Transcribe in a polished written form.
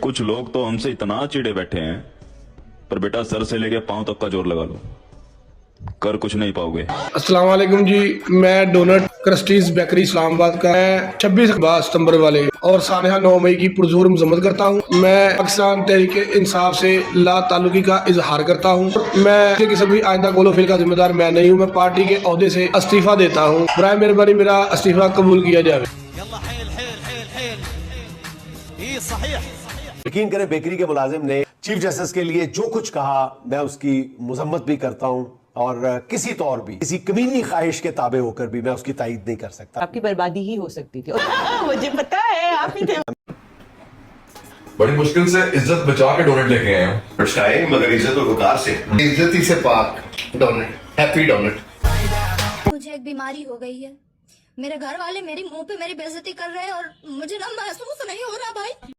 कुछ लोग तो हमसे इतना चिढ़े बैठे हैं, पर बेटा सर से लेके पांव तक का जोर लगा लो, कर कुछ नहीं पाओगे। अस्सलाम वालेकुम जी, मैं डोनट क्रस्टीज बेकरी इस्लामाबाद का है 26 सितंबर वाले और सानहा 9 मई की पुरजोर मजम्मत करता हूँ। मैं पाकिस्तान तहरीक इंसाफ से ला ताल्लुकी का इजहार करता हूँ। मैं किसी भी आइंदा गोलो फिल का जिम्मेदार मैं नहीं हूँ। मैं पार्टी के ओहदे से इस्तीफा देता हूँ। बराए मेहरबानी मेरा इस्तीफा कबूल किया जाए। यकीन करें बेकरी के मुलाजिम ने चीफ जस्टिस के लिए जो कुछ कहा मैं उसकी मजम्मत भी करता हूँ और किसी तौर भी किसी कमीनी ख्वाहिश के ताबे होकर भी मैं उसकी तायीद नहीं कर सकता। आपकी बर्बादी ही हो सकती थी। मुझे पता है आप ही थे। बड़ी मुश्किल से इज्जत बचा के डोनेट लेके आए हैं, मगर इज्जत और वकार से, इज्जती से पाक डोनेट, हैप्पी डोनेट। मुझे एक बीमारी हो गई है, मेरे घर वाले मेरी मुंह पे मेरी बेइज्जती कर रहे हैं और मुझे ना महसूस नहीं हो रहा भाई।